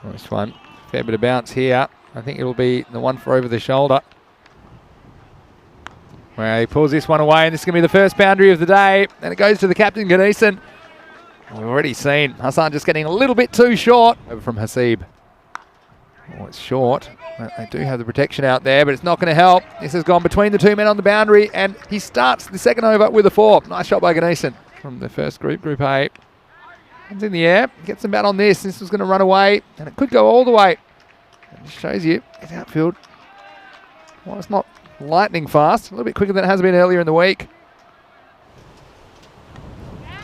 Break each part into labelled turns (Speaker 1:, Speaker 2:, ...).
Speaker 1: This one, fair bit of bounce here. I think it'll be the one for over the shoulder. Where he pulls this one away, and this is going to be the first boundary of the day. And it goes to the captain, Ganesan. We've already seen Hassan just getting a little bit too short. Over from Hasib. Oh, it's short. They do have the protection out there, but it's not going to help. This has gone between the two men on the boundary, and he starts the second over with a 4. Nice shot by Ganesan from the first group, Group A. It's in the air, gets some bat on this. This was going to run away, and it could go all the way. It just shows you his outfield. Well, it's not lightning fast, a little bit quicker than it has been earlier in the week.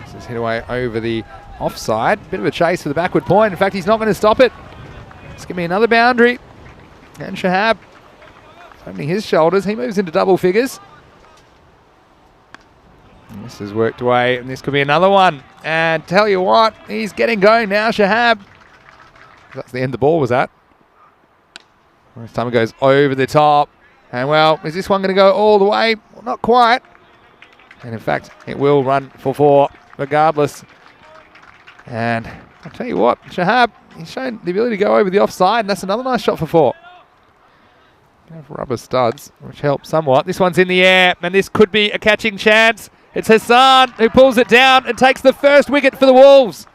Speaker 1: This is hit away over the offside. Bit of a chase for the backward point. In fact, he's not going to stop it. It's going to be another boundary. And Shahab opening his shoulders. He moves into double figures. And this has worked away, and this could be another one. And tell you what, he's getting going now, Shahab. That's the end the ball was at. This time it goes over the top. And well, is this one going to go all the way? Well, not quite. And in fact, it will run for 4 regardless. And I'll tell you what, Shahab, he's shown the ability to go over the offside, and that's another nice shot for 4. Have rubber studs, which helps somewhat. This one's in the air, and this could be a catching chance. It's Hassan who pulls it down and takes the first wicket for the Wolves.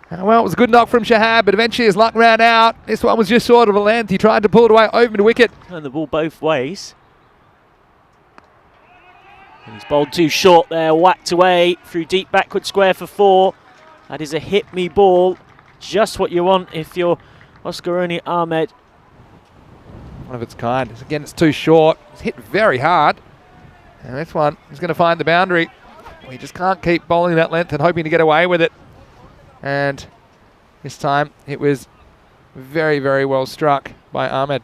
Speaker 1: Well, it was a good knock from Shahab, but eventually his luck ran out. This one was just short of a length. He tried to pull it away over mid-wicket.
Speaker 2: And the ball both ways. And he's bowled too short there, whacked away through deep backward square for 4. That is a hit-me ball. Just what you want if you're Oscaroni Ahmed.
Speaker 1: One of its kind. Again, it's too short. It's hit very hard. And this one is going to find the boundary. We just can't keep bowling that length and hoping to get away with it. And this time it was very, very well struck by Ahmed.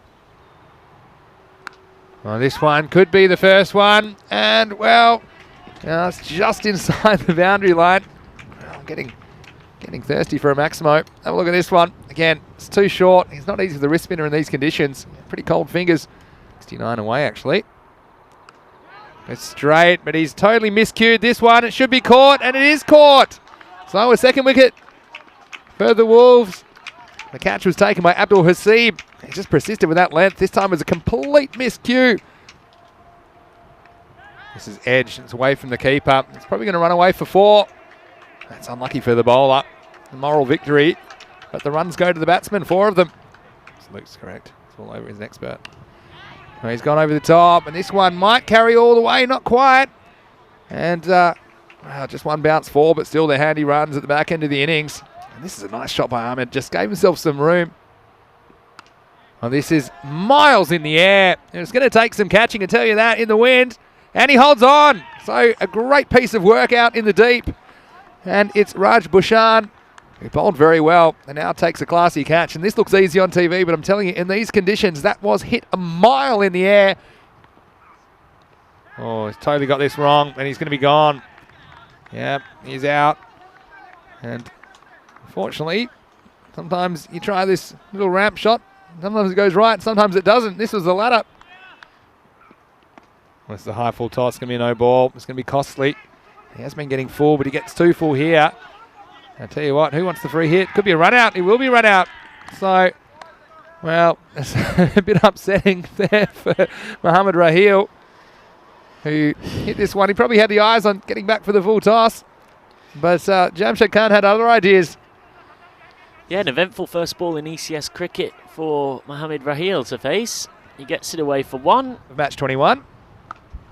Speaker 1: Well, this one could be the first one. And, well, it's just inside the boundary line. I'm getting thirsty for a Maximo. Have a look at this one. Again, it's too short. It's not easy for the wrist spinner in these conditions. Pretty cold fingers. 69 away, actually. It's straight, but he's totally miscued this one. It should be caught, and it is caught. So a second wicket for the Wolves. The catch was taken by Abdul Hasib. He just persisted with that length. This time was a complete miscue. This is edged. It's away from the keeper. It's probably going to run away for 4. That's unlucky for the bowler. A moral victory. But the runs go to the batsman, 4 of them. Luke's correct. It's all over his expert. Well, he's gone over the top, and this one might carry all the way, not quite. And well, just one bounce 4, but still they're handy runs at the back end of the innings. And this is a nice shot by Ahmed. Just gave himself some room. Well, this is miles in the air. It's going to take some catching, I tell you that, in the wind. And he holds on. So a great piece of work out in the deep. And it's Raj Bhushan, who bowled very well and now takes a classy catch. And this looks easy on TV, but I'm telling you, in these conditions, that was hit a mile in the air. Oh, he's totally got this wrong, and he's going to be gone. Yep, he's out. And unfortunately, sometimes you try this little ramp shot. Sometimes it goes right, sometimes it doesn't. This was the latter. Well, it's the high full toss. It's going to be a no ball. It's going to be costly. He has been getting full, but he gets 2 full here. I tell you what, who wants the free hit? Could be a run out. He will be run out. So, well, it's a bit upsetting there for Mohammad Raheel, who hit this one. He probably had the eyes on getting back for the full toss. But Jamshed Khan had other ideas.
Speaker 2: Yeah, an eventful first ball in ECS cricket for Mohammad Raheel to face. He gets it away for 1.
Speaker 1: Match 21.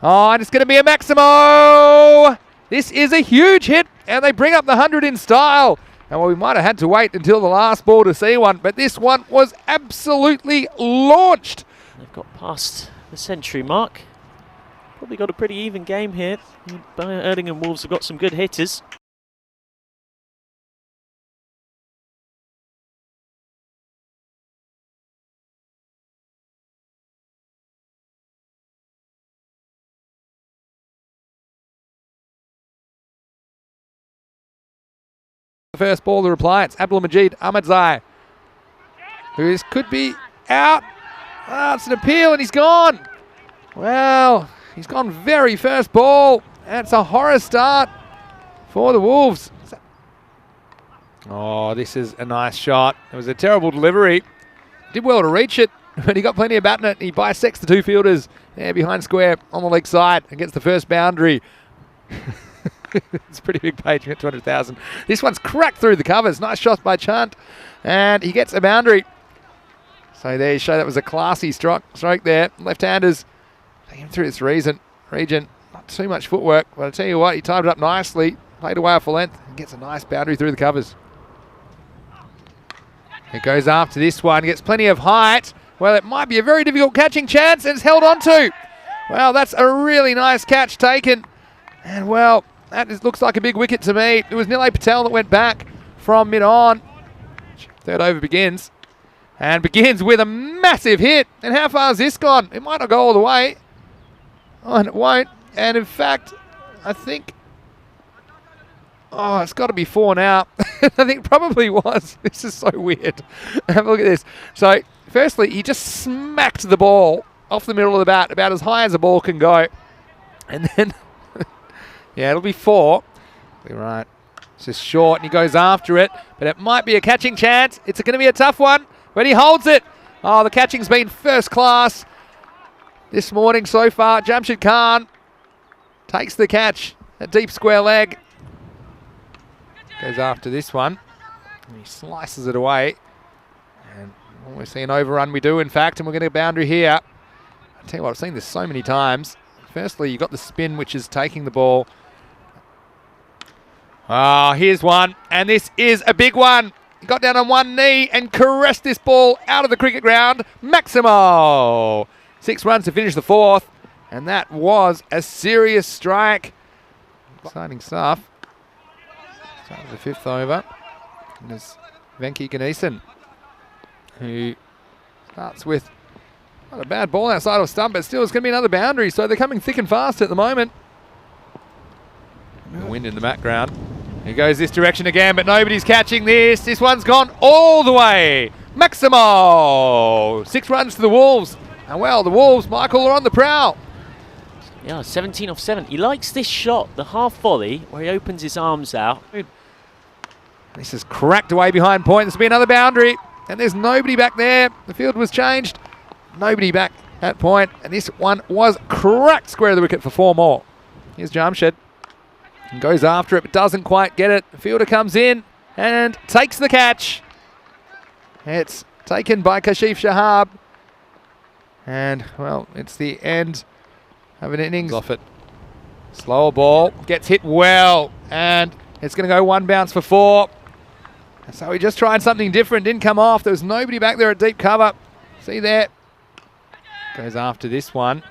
Speaker 1: Oh, and it's going to be a Maximo! This is a huge hit, and they bring up the 100 in style. And well, we might have had to wait until the last ball to see one, but this one was absolutely launched.
Speaker 2: They've got past the century mark. Probably got a pretty even game here. Erdingham Wolves have got some good hitters.
Speaker 1: First ball, the reply, it's Abdul Majid Ahmadzai, who could be out. It's an appeal, and he's gone. Well, he's gone very first ball. That's a horror start for the Wolves. Oh, this is a nice shot. It was a terrible delivery. Did well to reach it, but he got plenty of bat in it. He bisects the two fielders there behind square on the leg side and gets the first boundary. It's a pretty big page. We got 200,000. This one's cracked through the covers. Nice shot by Chunt, and he gets a boundary. So there you show that was a classy stroke there. Left-handers take him through this region. Not too much footwork, but I tell you what, he timed it up nicely, played away off a length, and gets a nice boundary through the covers. It goes after this one, gets plenty of height. Well, it might be a very difficult catching chance, and it's held on to. Well, that's a really nice catch taken. And, well, looks like a big wicket to me. It was Nilay Patel that went back from mid-on. Third over begins. And begins with a massive hit. And how far has this gone? It might not go all the way. Oh, and it won't. And, in fact, I think... Oh, it's got to be 4 now. I think it probably was. This is so weird. Have a look at this. So, firstly, he just smacked the ball off the middle of the bat, about as high as a ball can go. And then, yeah, it'll be 4. Be right. It's just short, and he goes after it. But it might be a catching chance. It's going to be a tough one, but he holds it. Oh, the catching's been first class this morning so far. Jamshed Khan takes the catch. A deep square leg. Goes after this one. And he slices it away. And we see an overrun, we do, in fact, and we're going to get a boundary here. I tell you what, I've seen this so many times. Firstly, you've got the spin, which is taking the ball. Ah, here's one, and this is a big one. He got down on one knee and caressed this ball out of the cricket ground. Maximo! 6 runs to finish the 4th, and that was a serious strike. Exciting stuff. Start of the 5th over. And there's Venki Ganesan, who starts with not a bad ball outside of stump, but still it's going to be another boundary, so they're coming thick and fast at the moment. The wind in the background. He goes this direction again, but nobody's catching this. This one's gone all the way. Maximo! 6 runs to the Wolves. And well, the Wolves, Michael, are on the prowl.
Speaker 2: Yeah, 17 off 7. He likes this shot, the half volley, where he opens his arms out.
Speaker 1: This is cracked away behind point. This will be another boundary. And there's nobody back there. The field was changed. Nobody back at point. And this one was cracked square of the wicket for 4 more. Here's Jamshed. And goes after it, but doesn't quite get it. The fielder comes in and takes the catch. It's taken by Kashif Shahab. And, well, it's the end of an innings off it. Slower ball. Gets hit well. And it's going to go 1 bounce for 4. And so he just tried something different. Didn't come off. There was nobody back there at deep cover. See there. Goes after this one.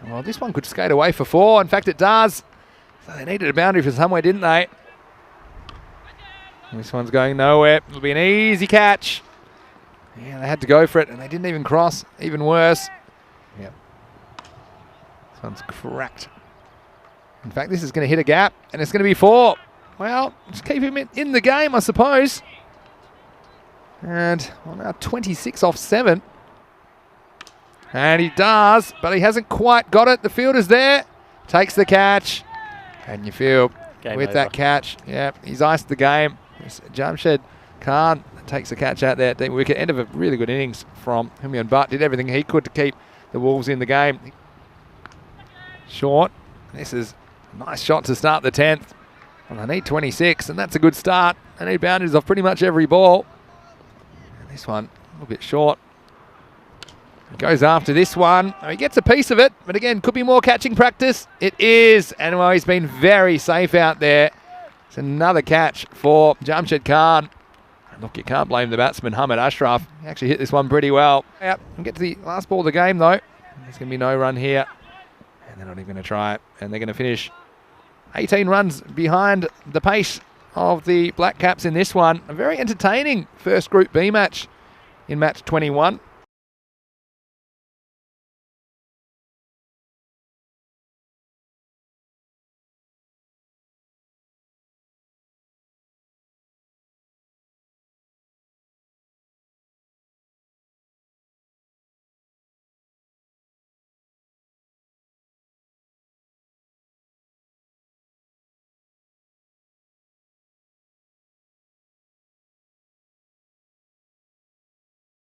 Speaker 1: Well, this one could skate away for 4. In fact, it does. So they needed a boundary for somewhere, didn't they? This one's going nowhere. It'll be an easy catch. Yeah, they had to go for it, and they didn't even cross. Even worse. Yep. This one's cracked. In fact, this is going to hit a gap, and it's going to be 4. Well, just keep him in the game, I suppose. And well, now 26 off 7. And he does, but he hasn't quite got it. The fielder's there. Takes the catch. And you feel game with over. That catch, yeah, he's iced the game. Jamshed Khan takes the catch out there. Deep wicket. End of a really good innings from Humayun Butt. Did everything he could to keep the Wolves in the game. Short. This is a nice shot to start the 10th. Well, they need 26, and that's a good start. They need boundaries off pretty much every ball. And this one, a little bit short. He goes after this one. He gets a piece of it, but again, could be more catching practice. It is, and well, he's been very safe out there. It's another catch for Jamshed Khan. And look, you can't blame the batsman, Hamid Ashraf. He actually hit this one pretty well. Yep, we'll get to the last ball of the game, though. There's going to be no run here. And they're not even going to try it. And they're going to finish 18 runs behind the pace of the Black Caps in this one. A very entertaining first Group B match in match 21.